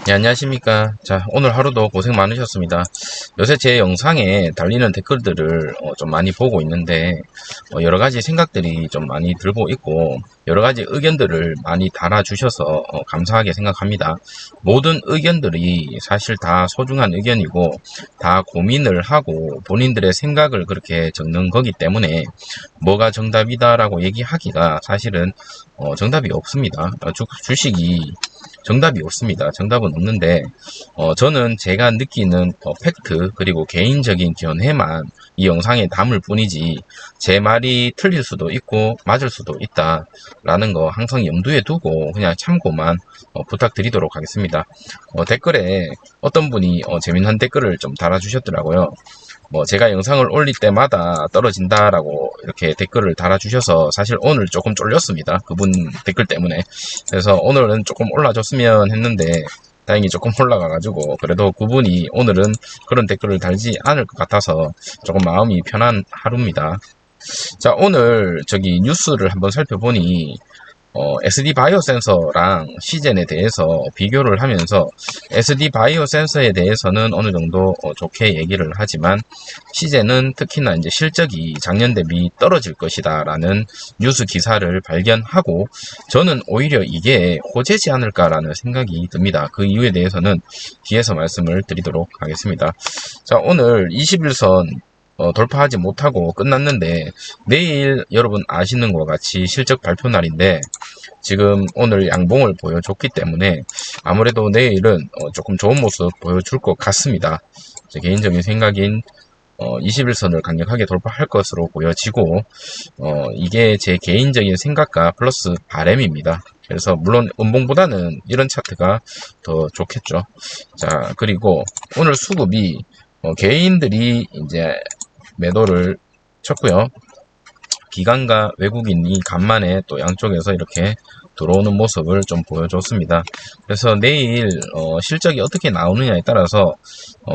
네, 안녕하십니까. 자, 오늘 하루도 고생 많으셨습니다. 요새 제 영상에 달리는 댓글들을 좀 많이 보고 있는데, 여러 가지 생각들이 좀 많이 들고 있고, 여러 가지 의견들을 많이 달아주셔서 감사하게 생각합니다. 모든 의견들이 사실 다 소중한 의견이고, 다 고민을 하고 본인들의 생각을 그렇게 적는 거기 때문에, 뭐가 정답이다라고 얘기하기가 사실은 정답이 없습니다. 주식이 정답이 없습니다. 정답은 없는데 저는 제가 느끼는 팩트 그리고 개인적인 견해만 이 영상에 담을 뿐이지 제 말이 틀릴 수도 있고 맞을 수도 있다라는 거 항상 염두에 두고 그냥 참고만 부탁드리도록 하겠습니다. 댓글에 어떤 분이 재미난 댓글을 좀 달아주셨더라고요. 제가 영상을 올릴 때마다 떨어진다라고 이렇게 댓글을 달아주셔서 사실 오늘 조금 쫄렸습니다. 그분 댓글 때문에. 그래서 오늘은 조금 올라줬으면 했는데 다행히 조금 올라가가지고 그래도 그분이 오늘은 그런 댓글을 달지 않을 것 같아서 조금 마음이 편한 하루입니다. 자, 오늘 저기 뉴스를 한번 살펴보니 SD 바이오 센서랑 시젠에 대해서 비교를 하면서 SD 바이오 센서에 대해서는 어느 정도 좋게 얘기를 하지만 시젠은 특히나 이제 실적이 작년 대비 떨어질 것이다 라는 뉴스 기사를 발견하고 저는 오히려 이게 호재지 않을까라는 생각이 듭니다. 그 이유에 대해서는 뒤에서 말씀을 드리도록 하겠습니다. 자, 오늘 21선 돌파하지 못하고 끝났는데 내일 여러분 아시는 것 같이 실적 발표 날인데 지금 오늘 양봉을 보여줬기 때문에 아무래도 내일은 조금 좋은 모습 보여줄 것 같습니다. 제 개인적인 생각인 21선을 강력하게 돌파할 것으로 보여지고 이게 제 개인적인 생각과 플러스 바램입니다. 그래서 물론 음봉보다는 이런 차트가 더 좋겠죠. 자, 그리고 오늘 수급이 개인들이 이제 매도를 쳤고요. 기관과 외국인이 간만에 또 양쪽에서 이렇게 들어오는 모습을 좀 보여줬습니다. 그래서 내일 실적이 어떻게 나오느냐에 따라서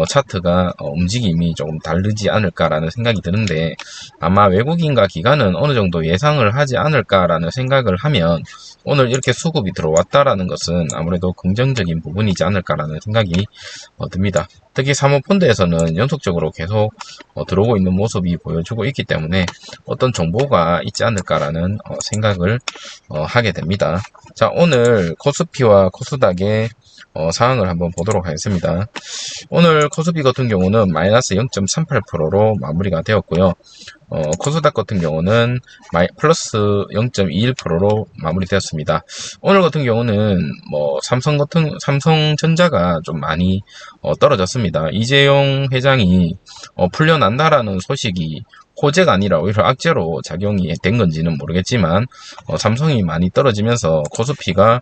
차트가 움직임이 조금 다르지 않을까라는 생각이 드는데 아마 외국인과 기관은 어느 정도 예상을 하지 않을까라는 생각을 하면 오늘 이렇게 수급이 들어왔다라는 것은 아무래도 긍정적인 부분이지 않을까라는 생각이 듭니다. 특히 사모펀드에서는 연속적으로 계속 들어오고 있는 모습이 보여주고 있기 때문에 어떤 정보가 있지 않을까라는 생각을 하게 됩니다. 자, 오늘 코스피와 코스닥의 상황을 한번 보도록 하겠습니다. 오늘 코스피 같은 경우는 마이너스 0.38%로 마무리가 되었고요. 코스닥 같은 경우는 플러스 0.21%로 마무리되었습니다. 오늘 같은 경우는 삼성전자가 좀 많이 떨어졌습니다. 이재용 회장이 풀려난다라는 소식이 호재가 아니라 오히려 악재로 작용이 된 건지는 모르겠지만 삼성이 많이 떨어지면서 코스피가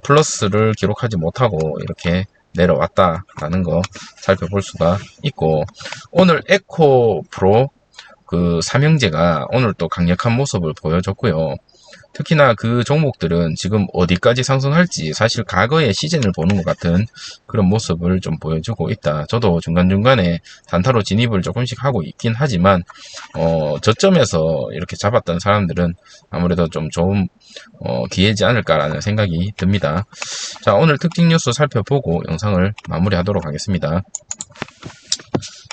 플러스를 기록하지 못하고 이렇게 내려왔다라는 거 살펴볼 수가 있고 오늘 에코프로 그 삼형제가 오늘 또 강력한 모습을 보여줬고요. 특히나 그 종목들은 지금 어디까지 상승할지 사실 과거의 시즌을 보는 것 같은 그런 모습을 좀 보여주고 있다. 저도 중간중간에 단타로 진입을 조금씩 하고 있긴 하지만 저점에서 이렇게 잡았던 사람들은 아무래도 좀 좋은 기회지 않을까라는 생각이 듭니다. 자, 오늘 특징 뉴스 살펴보고 영상을 마무리하도록 하겠습니다.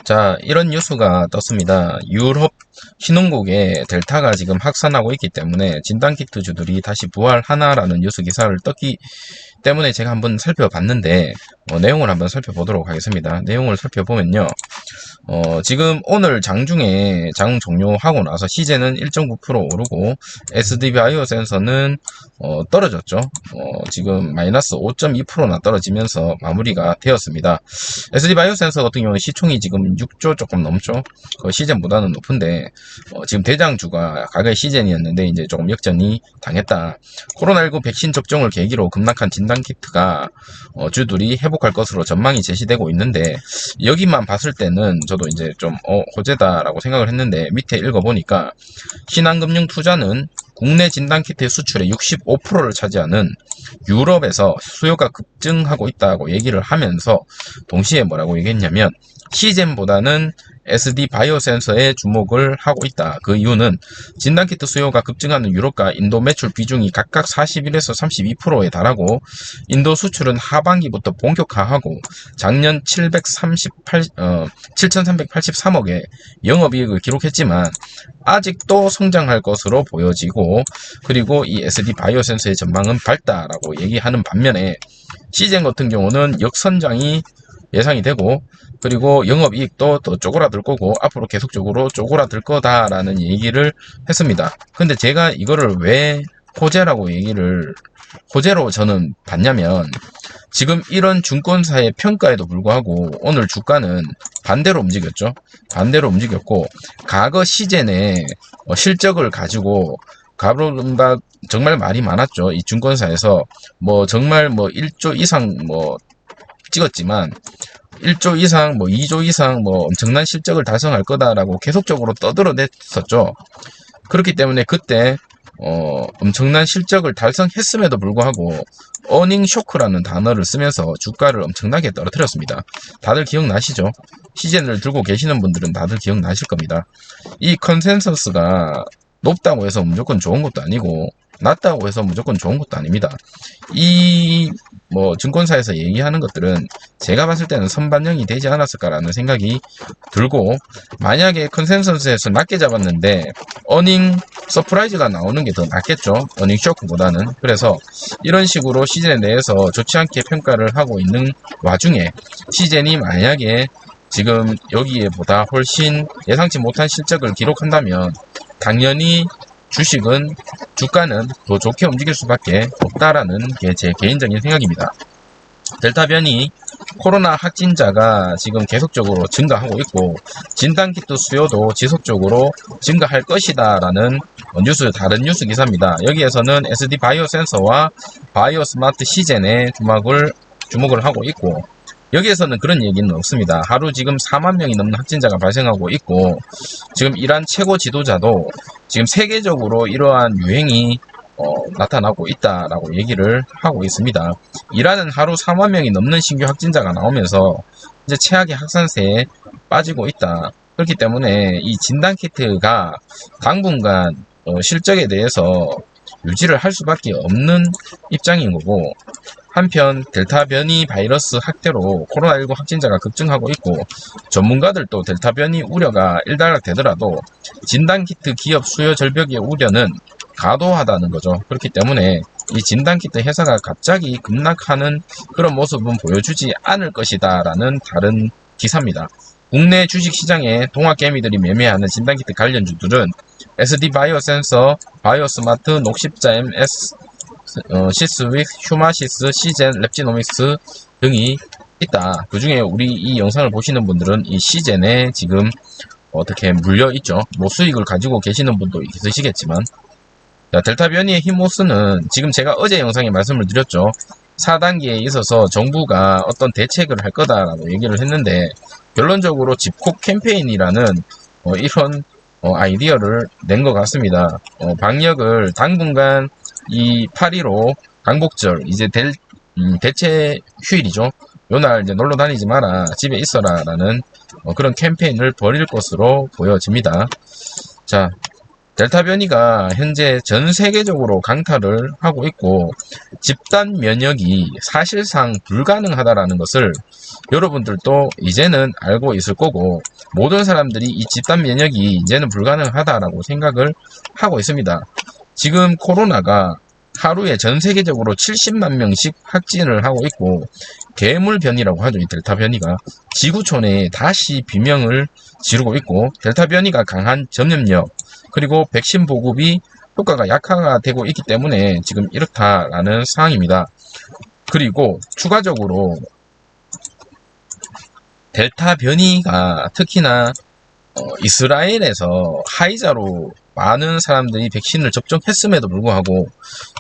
자, 이런 뉴스가 떴습니다. 유럽 신흥국에 델타가 지금 확산하고 있기 때문에 진단키트주들이 다시 부활하나라는 뉴스 기사를 떴기 때문에 제가 한번 살펴봤는데 내용을 한번 살펴보도록 하겠습니다. 내용을 살펴보면요. 지금 오늘 장중에 장 종료하고 나서 시제는 1.9% 오르고 SD바이오 센서는 떨어졌죠. 지금 마이너스 5.2%나 떨어지면서 마무리가 되었습니다. SD바이오 센서 같은 경우는 시총이 지금 6조 조금 넘죠. 시젠보다는 높은데 지금 대장주가 과거의 시젠이었는데 이제 조금 역전이 당했다. 코로나19 백신 접종을 계기로 급락한 진단키트가 주들이 회복할 것으로 전망이 제시되고 있는데 여기만 봤을 때는 저도 이제 좀 호재다라고 생각을 했는데 밑에 읽어보니까 신한금융 투자는 국내 진단키트의 수출의 65%를 차지하는 유럽에서 수요가 급증하고 있다고 얘기를 하면서 동시에 뭐라고 얘기했냐면 시젠보다는 SD 바이오 센서에 주목을 하고 있다. 그 이유는 진단키트 수요가 급증하는 유럽과 인도 매출 비중이 각각 41에서 32%에 달하고 인도 수출은 하반기부터 본격화하고 작년 7,383억의 영업이익을 기록했지만 아직도 성장할 것으로 보여지고, 그리고 이 SD 바이오 센서의 전망은 밝다라고 얘기하는 반면에 시젠 같은 경우는 역선장이 예상이 되고, 그리고 영업이익도 더 쪼그라들 거고 앞으로 계속적으로 쪼그라들 거다라는 얘기를 했습니다. 근데 제가 이거를 왜 호재로 저는 봤냐면, 지금 이런 증권사의 평가에도 불구하고 오늘 주가는 반대로 움직였죠. 반대로 움직였고, 과거 시젠의 실적을 가지고 가로른다 정말 말이 많았죠. 이 증권사에서 정말 1조 이상 찍었지만 1조 이상, 2조 이상 엄청난 실적을 달성할 거다라고 계속적으로 떠들어댔었죠. 그렇기 때문에 그때 엄청난 실적을 달성했음에도 불구하고 어닝 쇼크라는 단어를 쓰면서 주가를 엄청나게 떨어뜨렸습니다. 다들 기억나시죠? 시젠을 들고 계시는 분들은 다들 기억나실 겁니다. 이 컨센서스가 높다고 해서 무조건 좋은 것도 아니고 낮다고 해서 무조건 좋은 것도 아닙니다. 이 증권사에서 얘기하는 것들은 제가 봤을 때는 선반영이 되지 않았을까라는 생각이 들고, 만약에 컨센서스에서 낮게 잡았는데 어닝 서프라이즈가 나오는 게 더 낫겠죠. 어닝 쇼크보다는. 그래서 이런 식으로 시젠에 대해서 좋지 않게 평가를 하고 있는 와중에 시젠이 만약에 지금 여기에보다 훨씬 예상치 못한 실적을 기록한다면 당연히 주가는 더 좋게 움직일 수밖에 없다라는 게 제 개인적인 생각입니다. 델타 변이 코로나 확진자가 지금 계속적으로 증가하고 있고 진단키트 수요도 지속적으로 증가할 것이다 라는 다른 뉴스 기사입니다. 여기에서는 SD 바이오 센서와 바이오 스마트 시젠에 주목을 하고 있고, 여기에서는 그런 얘기는 없습니다. 하루 지금 4만 명이 넘는 확진자가 발생하고 있고, 지금 이란 최고 지도자도 지금 세계적으로 이러한 유행이 나타나고 있다라고 얘기를 하고 있습니다. 이란은 하루 4만 명이 넘는 신규 확진자가 나오면서 이제 최악의 확산세에 빠지고 있다. 그렇기 때문에 이 진단키트가 당분간 실적에 대해서 유지를 할 수밖에 없는 입장인 거고, 한편 델타 변이 바이러스 확대로 코로나19 확진자가 급증하고 있고 전문가들도 델타 변이 우려가 일단락되더라도 진단키트 기업 수요 절벽의 우려는 과도하다는 거죠. 그렇기 때문에 이 진단키트 회사가 갑자기 급락하는 그런 모습은 보여주지 않을 것이다 라는 다른 기사입니다. 국내 주식시장에 동학개미들이 매매하는 진단키트 관련주들은 SD 바이오 센서, 바이오 스마트, 녹십자 MS, 시스윅, 휴마시스, 시젠, 랩지노믹스 등이 있다. 그 중에 우리 이 영상을 보시는 분들은 이 시젠에 지금 어떻게 물려 있죠. 수익을 가지고 계시는 분도 있으시겠지만, 델타 변이의 히모스는 지금 제가 어제 영상에 말씀을 드렸죠. 4단계에 있어서 정부가 어떤 대책을 할 거다라고 얘기를 했는데, 결론적으로 집콕 캠페인이라는 이런 아이디어를 낸 것 같습니다. 방역을 당분간 이 8.15 광복절 이제 대체 휴일이죠. 요날 이제 놀러 다니지 마라, 집에 있어라 라는 그런 캠페인을 벌일 것으로 보여집니다. 자, 델타 변이가 현재 전 세계적으로 강타를 하고 있고 집단 면역이 사실상 불가능하다라는 것을 여러분들도 이제는 알고 있을 거고, 모든 사람들이 이 집단 면역이 이제는 불가능하다라고 생각을 하고 있습니다. 지금 코로나가 하루에 전 세계적으로 70만 명씩 확진을 하고 있고, 괴물 변이라고 하죠. 이 델타 변이가 지구촌에 다시 비명을 지르고 있고, 델타 변이가 강한 전염력 그리고 백신 보급이 효과가 약화가 되고 있기 때문에 지금 이렇다라는 상황입니다. 그리고 추가적으로 델타 변이가 특히나 이스라엘에서 화이자로 많은 사람들이 백신을 접종했음에도 불구하고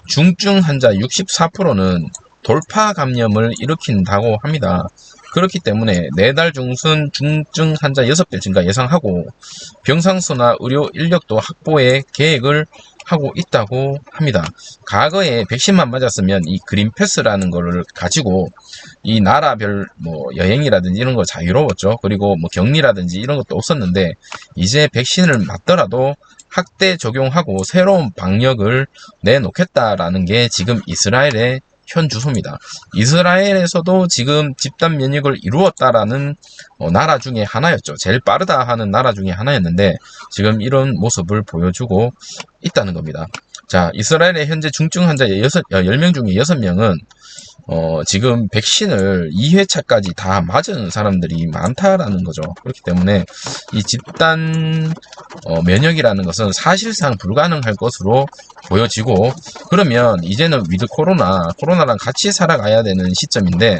중증 환자 64%는 돌파 감염을 일으킨다고 합니다. 그렇기 때문에 내달 중순 중증 환자 6배 증가 예상하고 병상수나 의료 인력도 확보에 계획을 하고 있다고 합니다. 과거에 백신만 맞았으면 이 그린 패스라는 거를 가지고 이 나라별 뭐 여행이라든지 이런 거 자유로웠죠. 그리고 뭐 격리라든지 이런 것도 없었는데 이제 백신을 맞더라도 확대 적용하고 새로운 방역을 내놓겠다라는 게 지금 이스라엘의 현 주소입니다. 이스라엘에서도 지금 집단 면역을 이루었다라는 나라 중에 하나였죠. 제일 빠르다 하는 나라 중에 하나였는데 지금 이런 모습을 보여주고 있다는 겁니다. 자, 이스라엘의 현재 중증 환자 10명 중에 6명은 지금 백신을 2회차까지 다 맞은 사람들이 많다라는 거죠. 그렇기 때문에 이 집단 면역이라는 것은 사실상 불가능할 것으로 보여지고, 그러면 이제는 위드 코로나랑 같이 살아가야 되는 시점인데,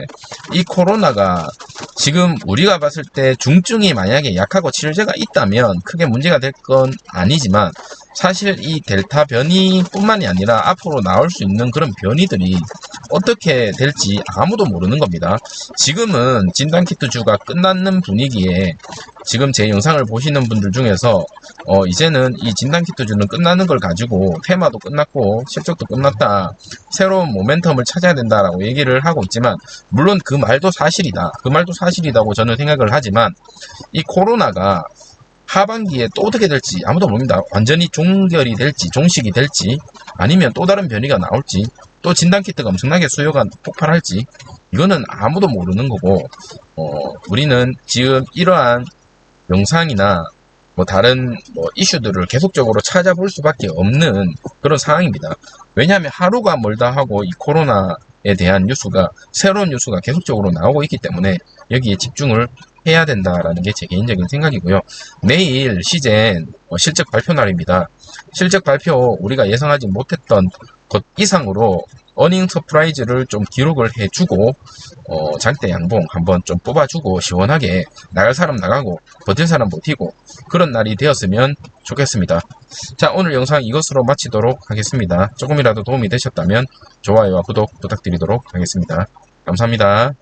이 코로나가 지금 우리가 봤을 때 중증이 만약에 약하고 치료제가 있다면 크게 문제가 될 건 아니지만, 사실 이 델타 변이뿐만이 아니라 앞으로 나올 수 있는 그런 변이들이 어떻게 될지 아무도 모르는 겁니다. 지금은 진단키트주가 끝나는 분위기에 지금 제 영상을 보시는 분들 중에서 이제는 이 진단키트주는 끝나는 걸 가지고 테마도 끝났고 실적도 끝났다, 새로운 모멘텀을 찾아야 된다라고 얘기를 하고 있지만, 물론 그 말도 사실이다고 저는 생각을 하지만, 이 코로나가 하반기에 또 어떻게 될지 아무도 모릅니다. 완전히 종결이 될지 종식이 될지, 아니면 또 다른 변이가 나올지, 또 진단키트가 엄청나게 수요가 폭발할지, 이거는 아무도 모르는 거고, 우리는 지금 이러한 영상이나 뭐 다른 이슈들을 계속적으로 찾아볼 수밖에 없는 그런 상황입니다. 왜냐하면 하루가 멀다 하고 이 코로나에 대한 뉴스가, 새로운 뉴스가 계속적으로 나오고 있기 때문에 여기에 집중을 해야 된다라는 게 제 개인적인 생각이고요. 내일 시젠 실적 발표 날입니다. 실적 발표 우리가 예상하지 못했던 것 이상으로 어닝 서프라이즈를 좀 기록을 해주고 장대 양봉 한번 좀 뽑아주고 시원하게 나갈 사람 나가고 버틸 사람 버티고 그런 날이 되었으면 좋겠습니다. 자, 오늘 영상 이것으로 마치도록 하겠습니다. 조금이라도 도움이 되셨다면 좋아요와 구독 부탁드리도록 하겠습니다. 감사합니다.